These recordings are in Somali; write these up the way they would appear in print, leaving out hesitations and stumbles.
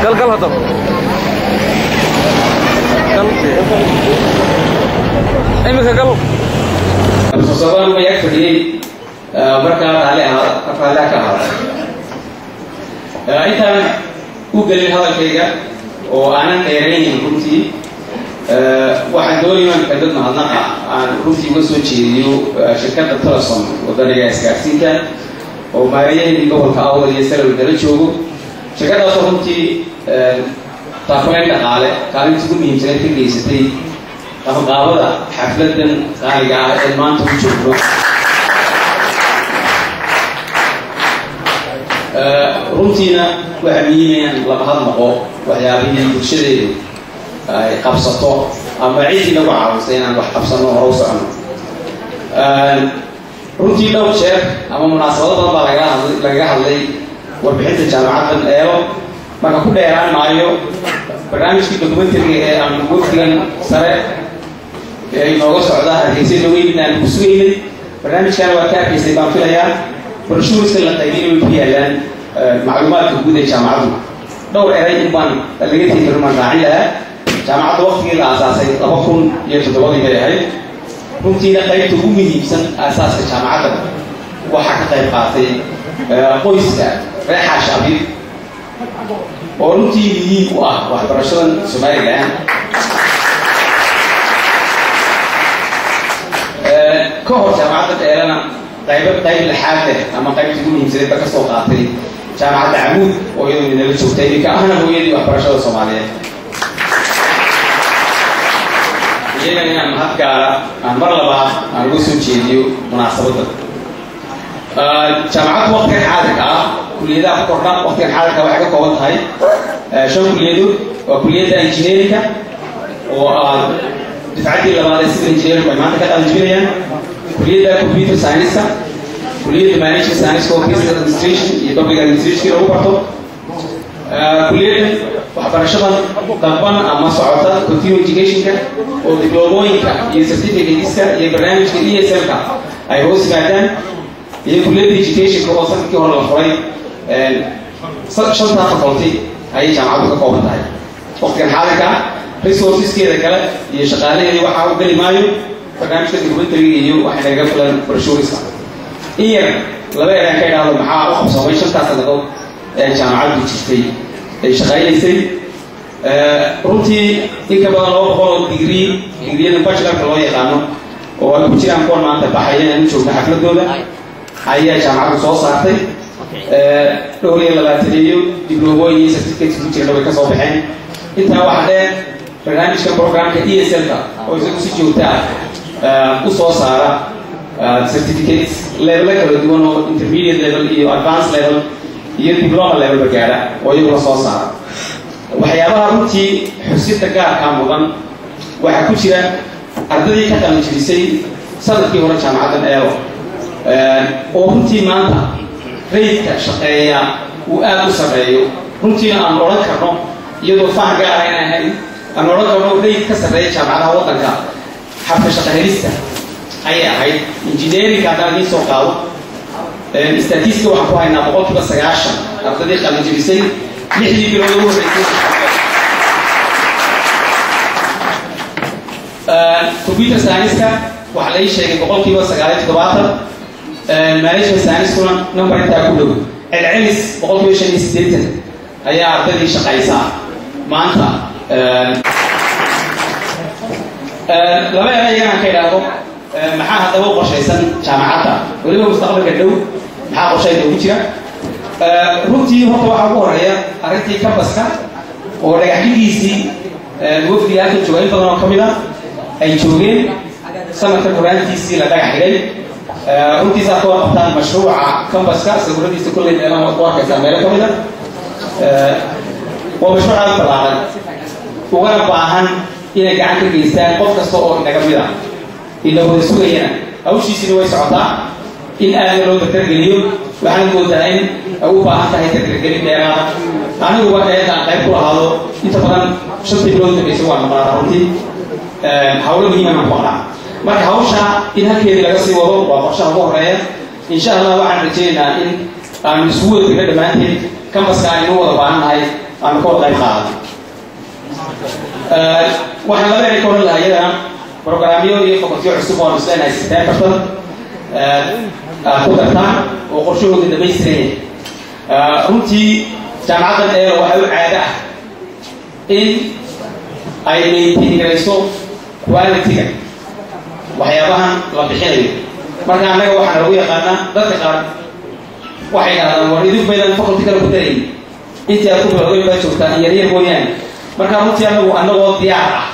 قال هذا إمك قال الصباح ما يكفي بركة عليها أفعالك هذا أنت وقل هذا الشيء وأنا تيرين كنتي واحد دوري من قدرنا هالنقع عن كنتي وسوتشي شركة التواصل وضرية إسكاسيكا وماريين اللي هو الأول يسأل الدرجة شركة التواصل كنتي تقريبا قالة كانت تقول مين سنة كيستي تفقابضة حفلة قالة المان تشوفه runtiina waxa miinayaan laba had noqo waxyaabihii bulshadeedu ay qabsato ama ciidii lagu caawisay inaan wax qabsano hore u socono runtii dhowr jeer ama munaasabado badan baa laga hadlay warbixinta jaamacaddan eelo marka ku dheeraan maayo barnaamijkii documentariga ee aan wafdigan sare ee inooga socda hargeysay nooga yimid aan ku sugaynay barnaamijkan waa ka arkaysay baan filayaa برشورس اللي قايلين فيها الآن معلومات موجودة جامعة دور إيران إنبان اللي جت في المنطقة عليها جامعة وقت كده أساسي أبغون يتطوري بيها ممكن قايل تقومي بسن أساس الجامعة وحكي قايل قاطي قويس ريحة شعبي ورمتي لي واحد برشلون سماري الآن كهر جامعة إيران قيب الحاجة أما قيب تقول يمسك بك السوقاتي جامعة عمود ويوم من الشوتين كأهنا هو يدي وحرشة الصومالية. يجينا هنا مهات كارا عن مرلبا عن وسوم شيديو مناسبة. جامعة وقت الحاجة كلية ده قرنا وقت الحاجة وحاجة قوة هاي شو كلية وكلية إنجنيريكا ودفعتي لما لسه إنجنير وما تكاد إنجنيريا كلية كمبيوتر ساينس كلية مانجمنت ساينس وبيزنس ادمنستريشن يطبق ادمنستريشن كده برضه كلية وحبرشة طبعا أما صعوبة كونتينيو إديوكيشن كده ودبلوموين كده يسيرتيفيكيت كده يبرنامج كده يسير كده أي هو سمعتان هي كلية إديوكيشن كده وصلت كده ولا فري شنطة فاكولتي أي جامعة كقوة هاي وقت الحالة كده ريسورسز كده يشغلها اللي وحاول قال مايو برنامج الدوكيومنتري يو واحد يقفل برشوريسا إيه لما يرجع كده هذا محا وخمسة وعشرين سنة جامعة بتشتري شغالة سي روتي إنك بدل لو بقول ديجري أنا باشر كلوي قانون وكتير أنا كون ما أنت بحياة أنا شوف حفلة دولة هاي جامعة صوص عطي دولة لما تريو دبلوموي سيرتيفيكيت كتير لو بكسر بحين أنت واحدة برنامج كبرنامج كإيه سلكا أو إذا كنت جوتا usoo saara certificates level kala duwan oo intermediate level iyo advanced level iyo diploma level gaara oo iyagu soo saara waxyaabaha runtii xusida gaarka mudan waxa ku jira ardadii ka qalin jibisay sanadkii hore jaamacaddan eelo oo runtii maanta rayidka shaqeeya uu aad u sareeyo runtii aan oran karno iyadoo faham gaar ah inahay aan oran karno rayid ka sareeya jaamacadaha waddanka حرف شقهريستا أي أحد إنجنيري كذا نيسو قاو استاتيستي وحكوا هنا بقول كذا سجاشة أبتدي خلينا نجيبسين نحلي بيروحوا كمبيوتر ساينس وحلي شيء بقول كذا سجالات كباتر مانجمنت ساينس كنا نمبر تاكله العلس بقول كذا شيء ستيتن هي أبتدي شقايسا ما أنت لما يجينا كده أبو محاها دوا قرشيسن جامعاتها ولما مستقبل كدو محاها قرشي دو كتير روتي هو طبعا أبوه هي أرنتي كبسكا ورجع جديسي الوفد يأكل شوية فضلنا كميدا أي شوين سنة القرآن تيسي لدى حجري runtii saa koo qabtaan mashruuca cambaska sawiradiisa kulley meelaha waad ku arkaysaa meelo ka mid ah waa mashruuc aad ballaaran ugana baahan inay gacan ka geystaan qof kasta oo inaga mid ah ina wada sugayana hawshiisina way socotaa in aad loo dardargeliyo waxaan moodaa in u baahan tahay dardargelin dheeraada anigu waa aan qayb ku lahaado inta badan 5 bilood dambaysa waan maraa runtii hawlo muhiim ah baan marka hawsha in halkeedii laga sii wado waa qorshaha ugu horeeya insha Allah waxaan rajaynayaa in aan isugu wada dhamaanteen cambaska aynu wada baahannahay aan ka wada qayb qaadano waxaan la leeyahay koran lahayada programyo iyo fakultiyo cusub oo isleenahay sidee kartan ku dartaan oo qorshahooda dhamaystiran runtii jaamacaddan ee waxay u caada ah in ay maintain garayso quality-ga waxyaabahan la bixinayo marka anaga waxaan lagu yaqaanaa dadka qaar waxay yidhahdaan war idinku baydan faculty kale ku darayn intii aad ku bilowday baad joogtaan yaryar mooyaane marka runtii annagoo diyaar ah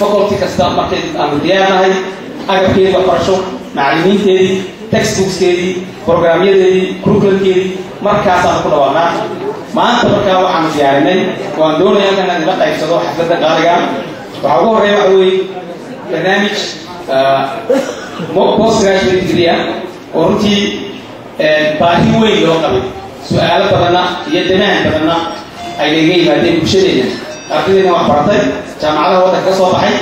faculty kasta markay aanu diyaarnahay agabkeedii waxbarasho macallimiinteedii textbookskeedii programyadeedii curriculumkeedii markaasaan ku dhawaaqnaa maanta markaa waxaanu diyaarinay waan doonaya inaan la qaybsado xafladda qaaliga waxaa ugu horreeya waxa weeye barnaamij postgraduate degree oo runtii baahi weyn loo qabay su'aalo badanna iyo demand badanna ay naga yimaadeen bulshadeena ardaydeena wax baratay jaamacadaha waddanka ka soo baxay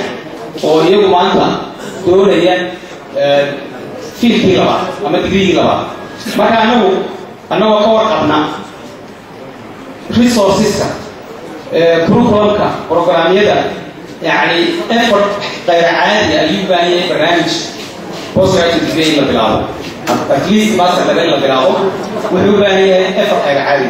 oo iyagu maanta doonaya fiilkii labaad ama digriigii labaad marka annagoo ka warqabna resourceska curriculumka programyada يعني effort غير عادي أيوب باني برنامج postgraduate degree اللي بيلعبه at least master level اللي بيلعبه وحيوب باني effort غير عادي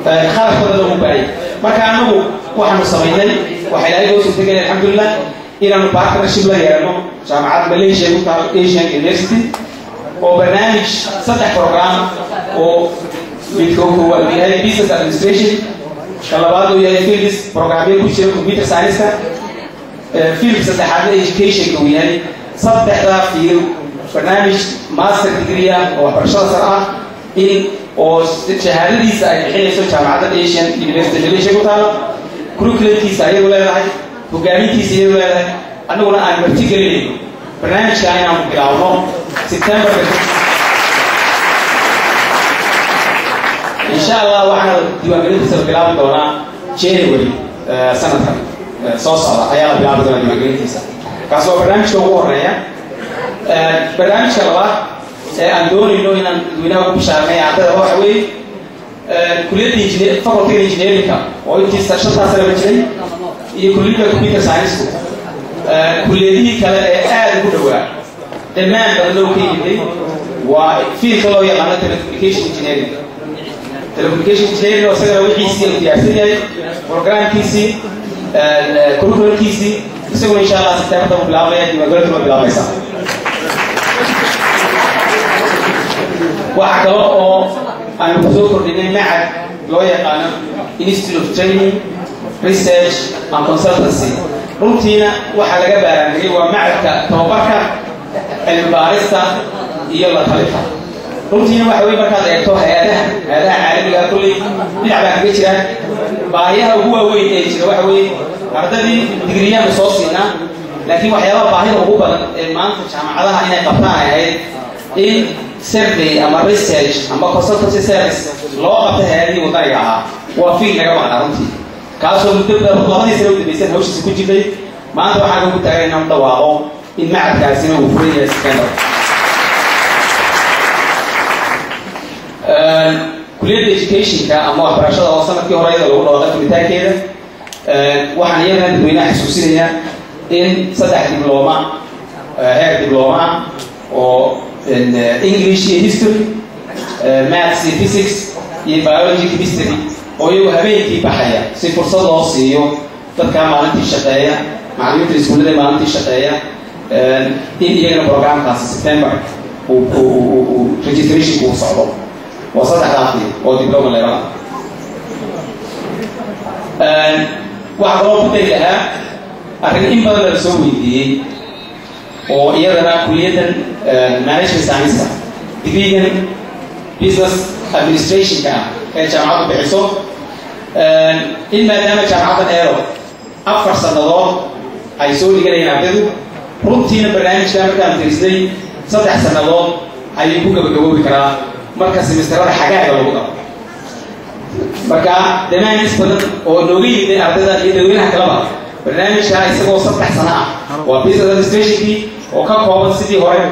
خارج هذا هو باني ما كانوا واحد مصممين وحلاقي وصل تجي الحمد لله إلى أن partnership لا يرمو جامعات ماليزيا وكال Asian University وبرنامج صدق program وبيكون هو اللي business administration kala baad uu yahay fields programyo ku jira computer science field saddexaad education uu yahay saddexda field barnaamij master degree oo waxbarashada sare ah in oo shahaadadiisa ay bixinayso jaamacadda Asian University Malaysia ku taal curriculumkiisa ay leedahay hogaamintiisa ay leedahay annaguna aan martigelin barnaamijka ayaan bilaawno September إن شاء الله وحنا ديوانجلين تسوي بلاد دونا جانوري سنة صوص على أيام بلاد دونا ديوانجلين تسا كاسو برنامج كهو رأيه برنامج كلا عندون إنه هنا بشارنا يعطي هو حوي كلية إنجنير فقط إنجنيرينج كا ويجي استشهد تاسر بجري يكلية كمبيوتر ساينس كلية دي كلا كده تمام بدلو كي وفي كلو يعمل تلفزيون إنجنيرينج telecommunication engineering oo isaga wixiisii la diyaarsan yahay programkiisii curriculumkiisii isagoo insha Allah September uu bilaabaya diiwaangelinta uu bilaabaysa waxa kale oo aan ku soo kordhinay macad loo yaqaano Institute of Training Research and Consultancy runtiina waxa laga baaranayay waa macadka tababarka cilmi baarista iyo la talinta runtii waxa weey markaad eegto hay'adaha caalamiga kulli dhinaca kaga jira baahiyaha ugu waaweyn ee jira waxa weey ardadii digriyaha soo siinaa laakiin waxyaalaha baahida ugu badan ee maanta jaamacadaha inay qabtaan ay ahayd in survey ama research ama consultancy service loo qabto hay'adii wadaniga ahaa waa fiil laga wada runtii kaasoo muddo labadii sano u dambeysay hawshiisa ku jirtay maanta waxaan ugu taaganaynaa dhawaaqo in macadkaasina uu furan yahay September كلية education كأما وحرشة أو سنة كي هراء لو لو في تاكيد وحنا يلا ندوينا حسوسية إن صدق دبلومة هير دبلومة أو in English history maths physics biology chemistry أو يوهبين كي بحياة سيفرصة لوصيو تذكر معلومات الشتاية معلومات السكولة ده معلومات الشتاية إن يجينا برنامج خاص سبتمبر و registration كورس على وصلت حقي أو دبلومة اللي رأى وعقرب تيجها أكن إن بدل السوي دي oo iyadana kuliyadan management science degree business administration ka ee jaamacaddu bixiso in maadaama jaamacaddan eero 4 sannadood ay soo dhiganayaan ardaydu runtiina barnaamijka markaan fiirsay 3 sannadood ayay ku gabagaboobi karaa marka semesterada xagaaga lagu daro marka demands badan oo nooga yimid ardayda iyo dadweynaha kaleba barnaamijka isagoo 3 sano ah waa business administration oo ka kooban sidii hore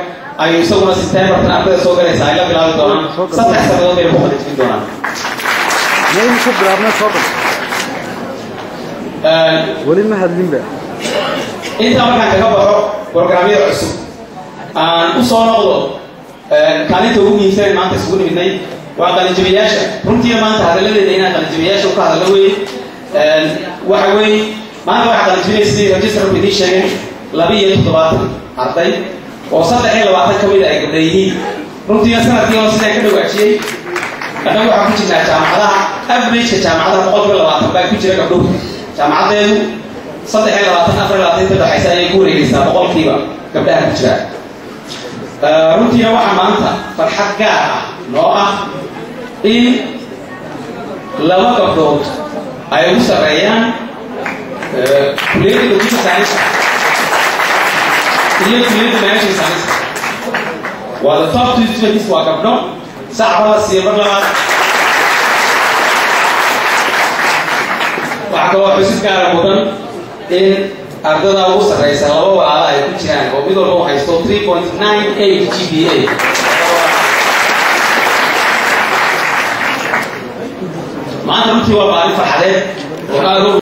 ay isaguna September ardayda soo galaysa ay la bilaabi doonaan 3 sannadood ay ku qadin doonaan نعم شو برامج صبر ولي ما هادين بقى انت markaan kaga baxo barnaamijyada cusub aan u soo noqdo kaalinta ugu muhiimsan maanta isku nimidnay waa qalinjabiyaasha runtii maanta hadaladeena inaan qalinjabiyaasha u ka hadalno weey waxa weey maanta waxa qalinjabiyaasha register petition 27 arday oo 23 kamid ah ay gabdho yihiin runtii sanadkii hore sidoo ka dhawaajiyay anagu waxaan ku jirnaa jaamacadaha average jaamacadaha 120 baa ku jira gabdho jaamacadeedu 24 inta dhaxaysa ay ku wareegaysaa boqolkiiba gabdhaha ku jira runtii waxa maanta farxad gaar ah noo ah in laba gabdhood ay u sareeyaan kulliyadda computer science iyo kulliyadda management science waa the top 2 students waa gabdho saacada siibar labaad waxa kaloo xusid gaar mudan in ardada ugu sareysa laba walaalo ay ku jiraan oo mid walba haysto 3.98 GPA maanta runtii waa maalin farxadeed oo